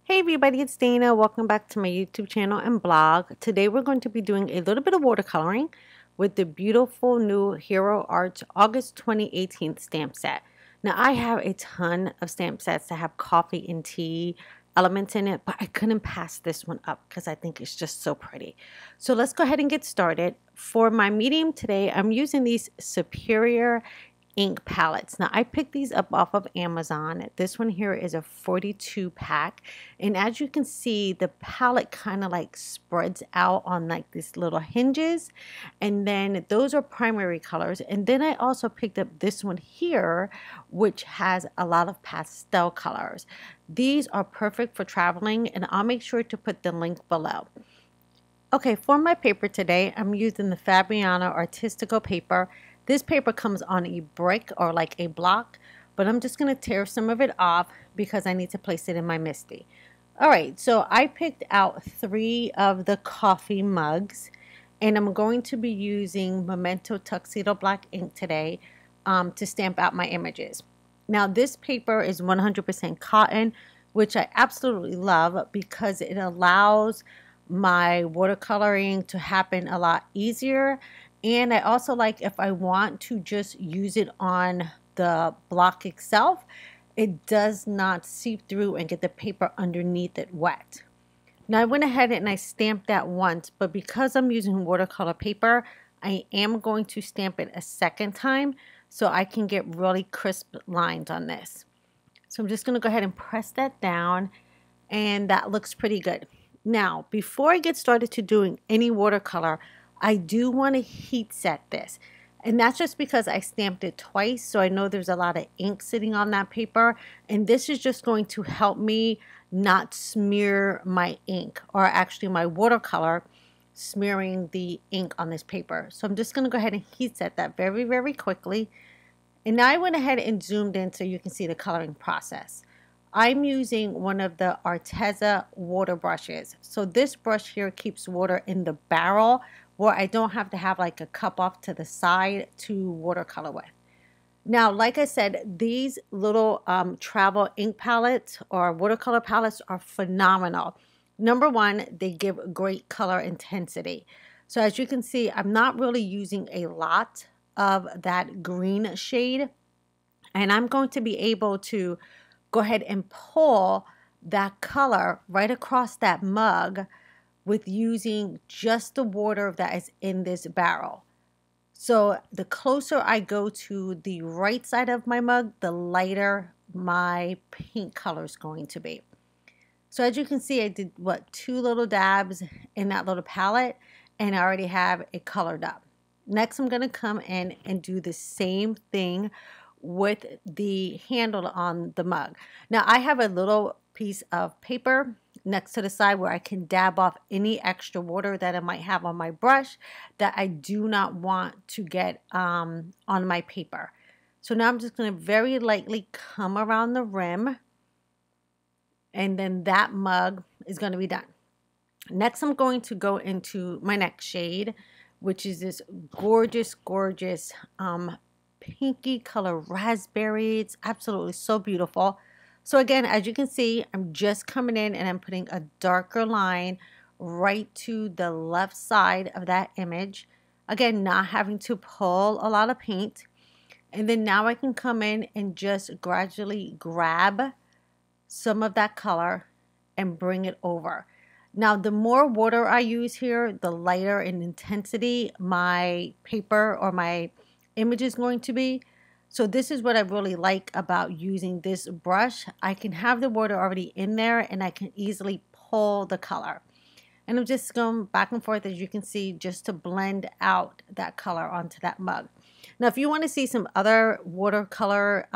Hey everybody, it's Dana. Welcome back to my YouTube channel and blog. Today we're going to be doing a little bit of watercoloring with the beautiful new Hero Arts August 2018 stamp set. Now I have a ton of stamp sets that have coffee and tea elements in it, but I couldn't pass this one up because I think it's just so pretty. So let's go ahead and get started. For my medium today, I'm using these Superior ink palettes. Now I picked these up off of Amazon. This one here is a 42 pack, and as you can see, the palette kind of like spreads out on like these little hinges, and then those are primary colors. And then I also picked up this one here, which has a lot of pastel colors. These are perfect for traveling, and I'll make sure to put the link below. Okay, for my paper today, I'm using the Fabriano Artistico paper. This paper comes on a brick or like a block, but I'm just going to tear some of it off because I need to place it in my MISTI. Alright, so I picked out 3 of the coffee mugs, and I'm going to be using Memento Tuxedo black ink today to stamp out my images. Now this paper is 100% cotton, which I absolutely love because it allows my watercoloring to happen a lot easier. And I also like, if I want to just use it on the block itself, it does not seep through and get the paper underneath it wet. Now I went ahead and I stamped that once, but because I'm using watercolor paper, I am going to stamp it a second time so I can get really crisp lines on this. So I'm just going to go ahead and press that down, and that looks pretty good. Now, before I get started to doing any watercolor, I do want to heat set this, and that's just because I stamped it twice, so I know there's a lot of ink sitting on that paper, and this is just going to help me not smear my ink, or actually my watercolor smearing the ink on this paper. So I'm just going to go ahead and heat set that very quickly. And now I went ahead and zoomed in so you can see the coloring process. I'm using one of the Arteza water brushes. So this brush here keeps water in the barrel, where I don't have to have like a cup off to the side to watercolor with. Now, like I said, these little travel ink palettes or watercolor palettes are phenomenal. Number one, they give great color intensity. So as you can see, I'm not really using a lot of that green shade, and I'm going to be able to go ahead and pull that color right across that mug with using just the water that is in this barrel. So the closer I go to the right side of my mug, the lighter my paint color is going to be. So as you can see, I did 2 little dabs in that little palette, and I already have it colored up. Next, I'm going to come in and do the same thing with the handle on the mug. Now I have a little piece of paper next to the side where I can dab off any extra water that I might have on my brush that I do not want to get on my paper. So now I'm just going to very lightly come around the rim, and then that mug is going to be done. Next, I'm going to go into my next shade, which is this gorgeous pinky color raspberry. It's absolutely so beautiful. So again, as you can see, I'm just coming in and I'm putting a darker line right to the left side of that image. Again, not having to pull a lot of paint. And then now I can come in and just gradually grab some of that color and bring it over. Now, the more water I use here, the lighter in intensity my paper or my image is going to be. So this is what I really like about using this brush. I can have the water already in there, and I can easily pull the color. And I'm just going back and forth, as you can see, just to blend out that color onto that mug. Now, if you want to see some other watercolor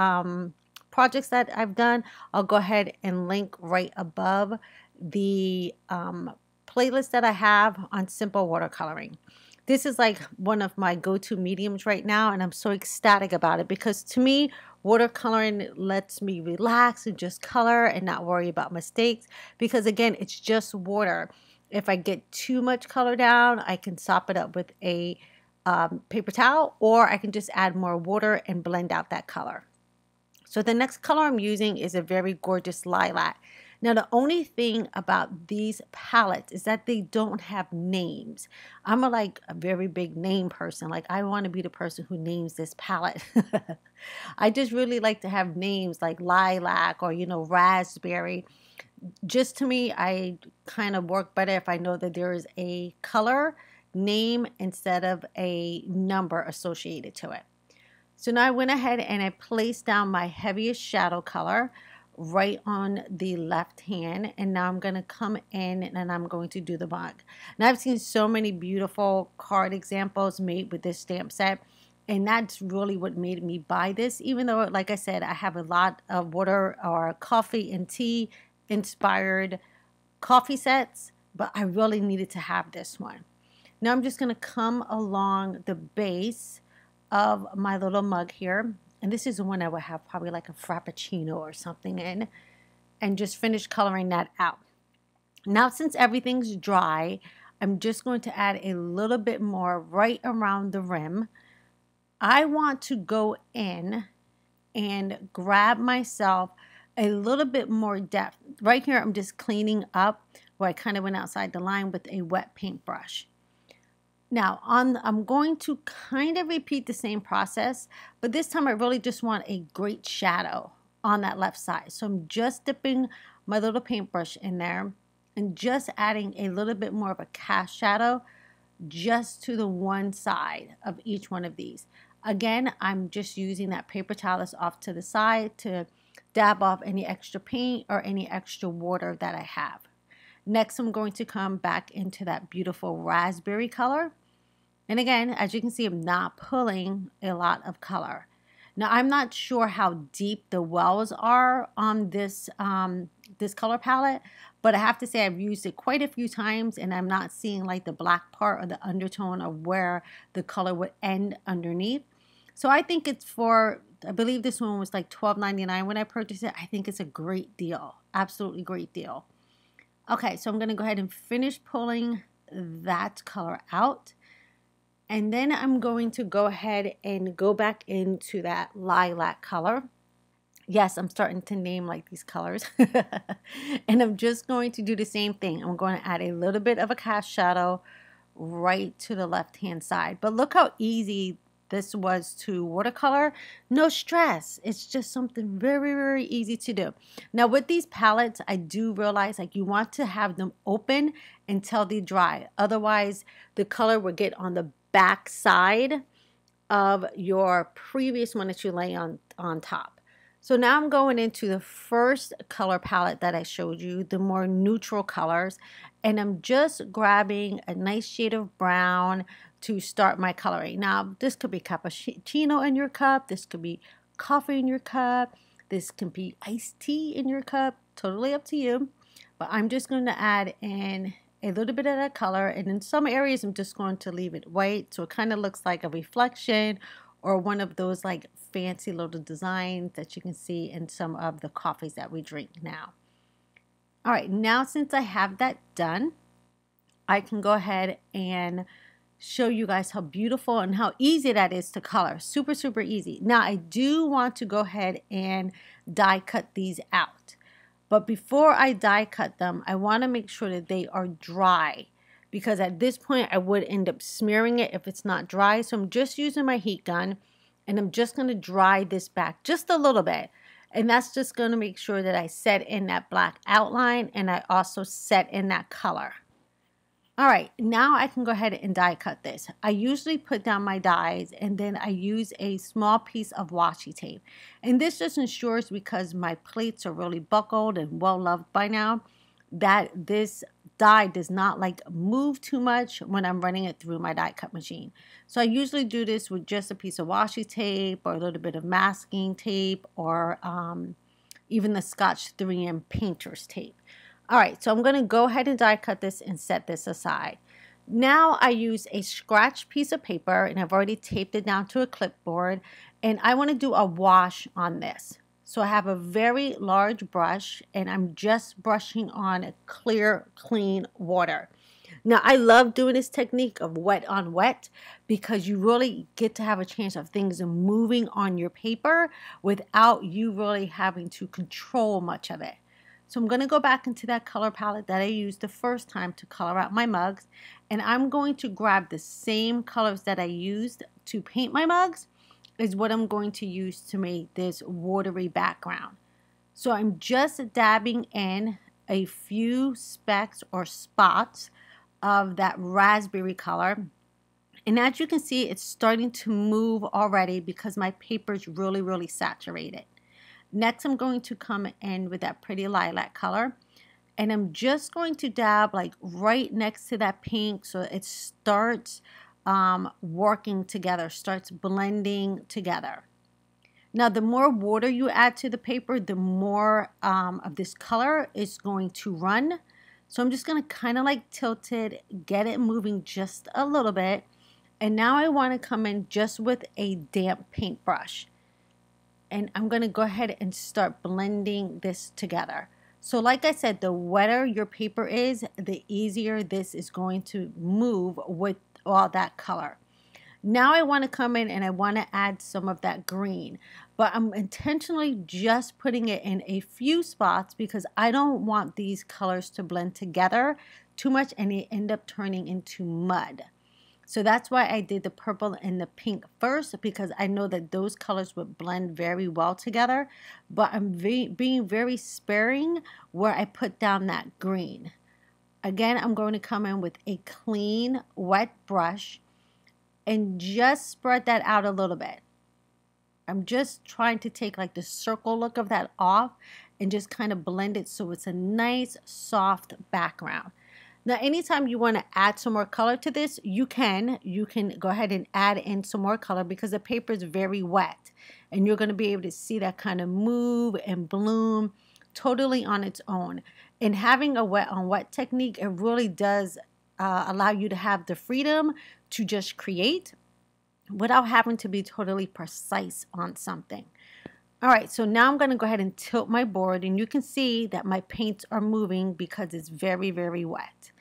projects that I've done, I'll go ahead and link right above the playlist that I have on simple watercoloring. This is like one of my go-to mediums right now, and I'm so ecstatic about it because to me, watercoloring lets me relax and just color and not worry about mistakes, because again, it's just water. If I get too much color down, I can sop it up with a paper towel, or I can just add more water and blend out that color. So the next color I'm using is a very gorgeous lilac. Now, the only thing about these palettes is that they don't have names. I'm a very big name person. Like, I want to be the person who names this palette. I just really like to have names like lilac or, raspberry. Just to me, I kind of work better if I know that there is a color name instead of a number associated to it. So now I went ahead and I placed down my heaviest shadow color right on the left hand, and now I'm going to come in and I'm going to do the mug. Now I've seen so many beautiful card examples made with this stamp set, and that's really what made me buy this, even though, like I said, I have a lot of water or coffee and tea inspired coffee sets, but I really needed to have this one. Now I'm just going to come along the base of my little mug here, and this is the one I would have probably like a frappuccino or something in, and just finish coloring that out. Now, since everything's dry, I'm just going to add a little bit more right around the rim. I want to go in and grab myself a little bit more depth. Right here, I'm just cleaning up where I kind of went outside the line with a wet paintbrush. Now, I'm going to kind of repeat the same process, but this time I really just want a great shadow on that left side. So I'm just dipping my little paintbrush in there and just adding a little bit more of a cast shadow just to the one side of each one of these. Again, I'm just using that paper towel that's off to the side to dab off any extra paint or any extra water that I have. Next, I'm going to come back into that beautiful raspberry color. And again, as you can see, I'm not pulling a lot of color. Now, I'm not sure how deep the wells are on this, this color palette, but I have to say I've used it quite a few times, and I'm not seeing like the black part or the undertone of where the color would end underneath. So I think it's for, I believe this one was like $12.99 when I purchased it. I think it's a great deal, absolutely great deal. Okay, so I'm going to go ahead and finish pulling that color out. And then I'm going to go ahead and go back into that lilac color. Yes, I'm starting to name like these colors. And I'm just going to do the same thing. I'm going to add a little bit of a cast shadow right to the left-hand side. But look how easy this was to watercolor. No stress. It's just something very, very easy to do. Now with these palettes, I do realize like you want to have them open until they dry. Otherwise, the color will get on the back side of your previous one that you lay on top. So now I'm going into the first color palette that I showed you, the more neutral colors, and I'm just grabbing a nice shade of brown to start my coloring. Now, this could be cappuccino in your cup, this could be coffee in your cup, this can be iced tea in your cup, totally up to you. But I'm just going to add in a little bit of that color, and in some areas I'm just going to leave it white so it kind of looks like a reflection or one of those like fancy little designs that you can see in some of the coffees that we drink now. All right, now since I have that done, I can go ahead and show you guys how beautiful and how easy that is to color. Super, super easy. Now I do want to go ahead and die cut these out. But before I die cut them, I want to make sure that they are dry, because at this point I would end up smearing it if it's not dry. So I'm just using my heat gun and I'm just going to dry this back just a little bit. And that's just going to make sure that I set in that black outline and I also set in that color. All right, now I can go ahead and die cut this. I usually put down my dies and then I use a small piece of washi tape. And this just ensures, because my plates are really buckled and well loved by now, that this die does not like move too much when I'm running it through my die cut machine. So I usually do this with just a piece of washi tape or a little bit of masking tape or even the Scotch 3M painter's tape. All right, so I'm going to go ahead and die cut this and set this aside. Now I use a scratch piece of paper and I've already taped it down to a clipboard, and I want to do a wash on this. So I have a very large brush and I'm just brushing on clear, clean water. Now I love doing this technique of wet on wet because you really get to have a chance of things moving on your paper without you really having to control much of it. So I'm going to go back into that color palette that I used the first time to color out my mugs. And I'm going to grab the same colors that I used to paint my mugs is what I'm going to use to make this watery background. So I'm just dabbing in a few specks or spots of that raspberry color. And as you can see, it's starting to move already because my paper is really, really saturated. Next, I'm going to come in with that pretty lilac color. And I'm just going to dab like right next to that pink so it starts working together, starts blending together. Now, the more water you add to the paper, the more of this color is going to run. So I'm just going to kind of like tilt it, get it moving just a little bit. And now I want to come in just with a damp paintbrush. And I'm going to go ahead and start blending this together. So like I said, the wetter your paper is, the easier this is going to move with all that color. Now I want to come in and I want to add some of that green, but I'm intentionally just putting it in a few spots because I don't want these colors to blend together too much and they end up turning into mud. So that's why I did the purple and the pink first, because I know that those colors would blend very well together, but I'm being very sparing where I put down that green. Again, I'm going to come in with a clean, wet brush and just spread that out a little bit. I'm just trying to take like the circle look of that off and just kind of blend it so it's a nice soft background. Now, anytime you want to add some more color to this, you can go ahead and add in some more color because the paper is very wet and you're going to be able to see that kind of move and bloom totally on its own. And having a wet on wet technique, it really does allow you to have the freedom to just create without having to be totally precise on something. All right, so now I'm going to go ahead and tilt my board and you can see that my paints are moving because it's very, very wet.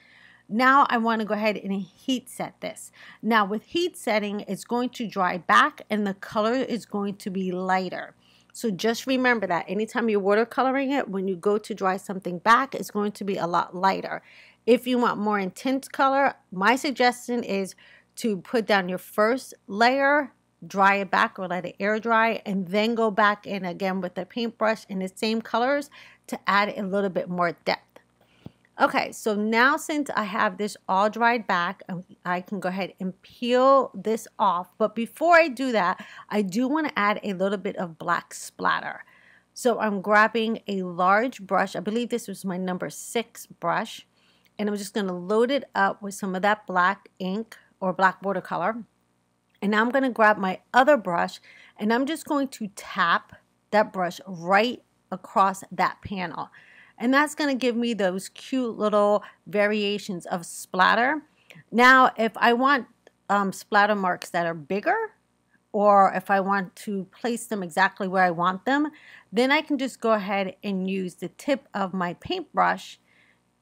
Now I want to go ahead and heat set this. Now with heat setting, it's going to dry back and the color is going to be lighter. So just remember that anytime you're watercoloring it, when you go to dry something back, it's going to be a lot lighter. If you want more intense color, my suggestion is to put down your first layer, dry it back or let it air dry, and then go back in again with the paintbrush in the same colors to add a little bit more depth. Okay, so now since I have this all dried back, I can go ahead and peel this off. But before I do that, I do want to add a little bit of black splatter. So I'm grabbing a large brush. I believe this was my number 6 brush. And I'm just going to load it up with some of that black ink or black watercolor. And now I'm going to grab my other brush and I'm just going to tap that brush right across that panel. And that's going to give me those cute little variations of splatter. Now, if I want splatter marks that are bigger, or if I want to place them exactly where I want them, then I can just go ahead and use the tip of my paintbrush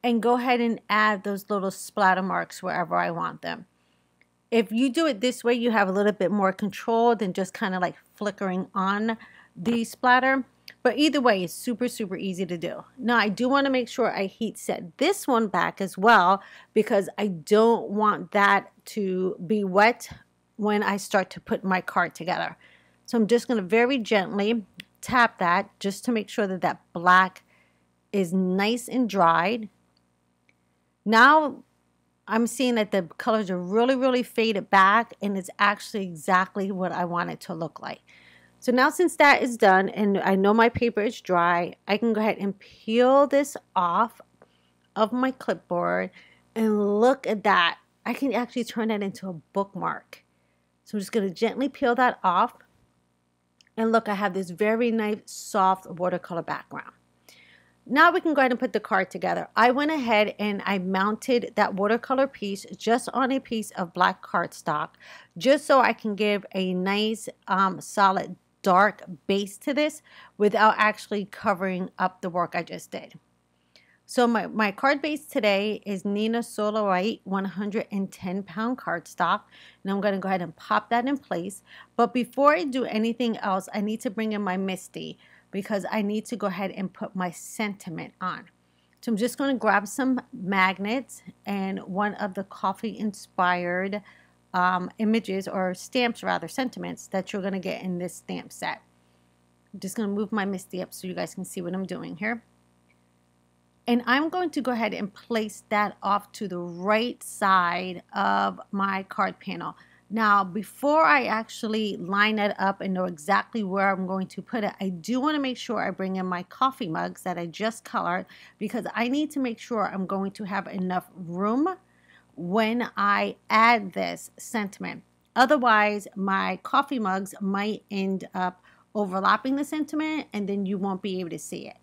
and go ahead and add those little splatter marks wherever I want them. If you do it this way, you have a little bit more control than just kind of like flickering on the splatter. But either way, it's super, super easy to do. Now, I do want to make sure I heat set this one back as well because I don't want that to be wet when I start to put my card together. So I'm just going to very gently tap that just to make sure that that black is nice and dried. Now, I'm seeing that the colors are really, really faded back and it's actually exactly what I want it to look like. So now since that is done and I know my paper is dry, I can go ahead and peel this off of my clipboard and look at that. I can actually turn that into a bookmark. So I'm just going to gently peel that off. And look, I have this very nice soft watercolor background. Now we can go ahead and put the card together. I went ahead and I mounted that watercolor piece just on a piece of black cardstock, just so I can give a nice solid dark base to this without actually covering up the work I just did. So my card base today is Neenah Solar White 110-pound cardstock, and I'm going to go ahead and pop that in place. But before I do anything else, I need to bring in my MISTI. because I need to go ahead and put my sentiment on. So I'm just going to grab some magnets and one of the coffee inspired images, or stamps rather, sentiments that you're going to get in this stamp set. I'm just going to move my MISTI up so you guys can see what I'm doing here. And I'm going to go ahead and place that off to the right side of my card panel. Now, before I actually line it up and know exactly where I'm going to put it, I do want to make sure I bring in my coffee mugs that I just colored, because I need to make sure I'm going to have enough room when I add this sentiment. Otherwise, my coffee mugs might end up overlapping the sentiment and then you won't be able to see it.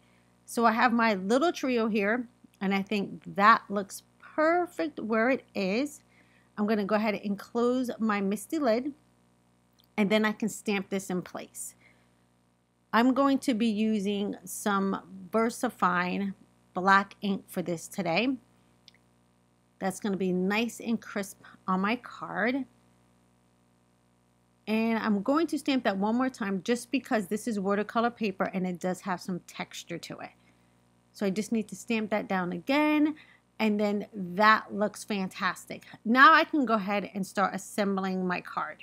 So I have my little trio here, and I think that looks perfect where it is. I'm going to go ahead and close my MISTI lid, and then I can stamp this in place. I'm going to be using some VersaFine black ink for this today. That's going to be nice and crisp on my card. And I'm going to stamp that one more time just because this is watercolor paper and it does have some texture to it. So I just need to stamp that down again. And then that looks fantastic. Now I can go ahead and start assembling my card.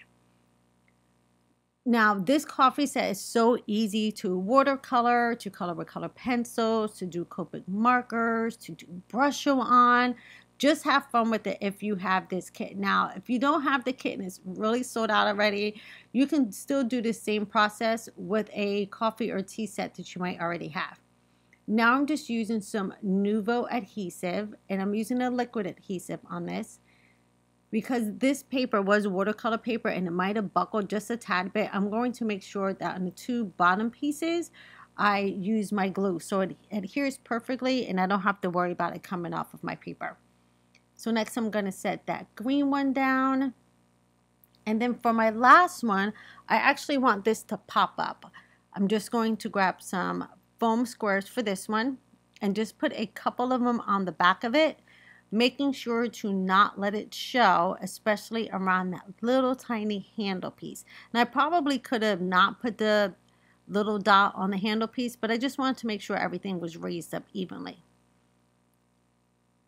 Now this coffee set is so easy to watercolor, to color with color pencils, to do Copic markers, to do brush show on. Just have fun with it if you have this kit. Now, if you don't have the kit and it's really sold out already, you can still do the same process with a coffee or tea set that you might already have. Now I'm just using some Nuvo adhesive, and I'm using a liquid adhesive on this because this paper was watercolor paper and it might have buckled just a tad bit. I'm going to make sure that on the two bottom pieces I use my glue so it adheres perfectly and I don't have to worry about it coming off of my paper. So next I'm going to set that green one down, and then for my last one I actually want this to pop up. I'm just going to grab some foam squares for this one and just put a couple of them on the back of it, making sure to not let it show, especially around that little tiny handle piece. Now I probably could have not put the little dot on the handle piece, but I just wanted to make sure everything was raised up evenly.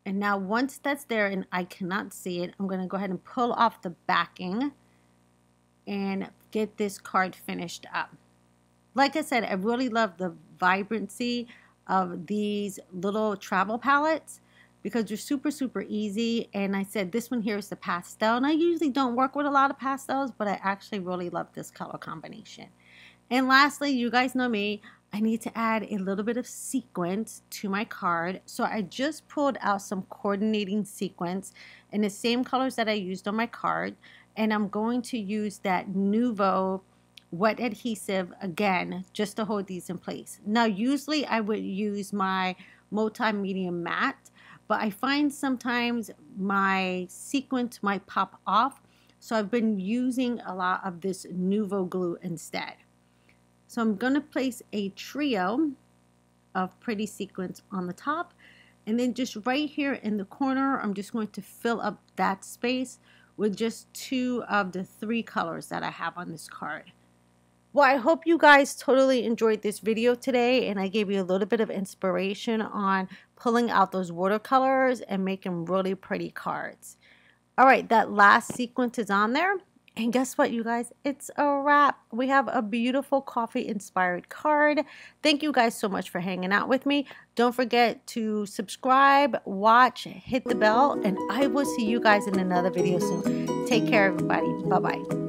And now once that's there and I cannot see it, I'm going to go ahead and pull off the backing and get this card finished up. Like I said, I really love the vibrancy of these little travel palettes because they're super, super easy. And I said this one here is the pastel. And I usually don't work with a lot of pastels, but I actually really love this color combination. And lastly, you guys know me, I need to add a little bit of sequins to my card. So I just pulled out some coordinating sequins in the same colors that I used on my card. And I'm going to use that Nuvo wet adhesive again just to hold these in place. Now usually I would use my multi-medium matte, but I find sometimes my sequins might pop off, so I've been using a lot of this Nuvo glue instead. So I'm going to place a trio of pretty sequins on the top, and then just right here in the corner I'm just going to fill up that space with just two of the three colors that I have on this card. Well, I hope you guys totally enjoyed this video today, and I gave you a little bit of inspiration on pulling out those watercolors and making really pretty cards. All right, that last sequence is on there. And guess what, you guys? It's a wrap. We have a beautiful coffee-inspired card. Thank you guys so much for hanging out with me. Don't forget to subscribe, watch, hit the bell, and I will see you guys in another video soon. Take care, everybody. Bye-bye.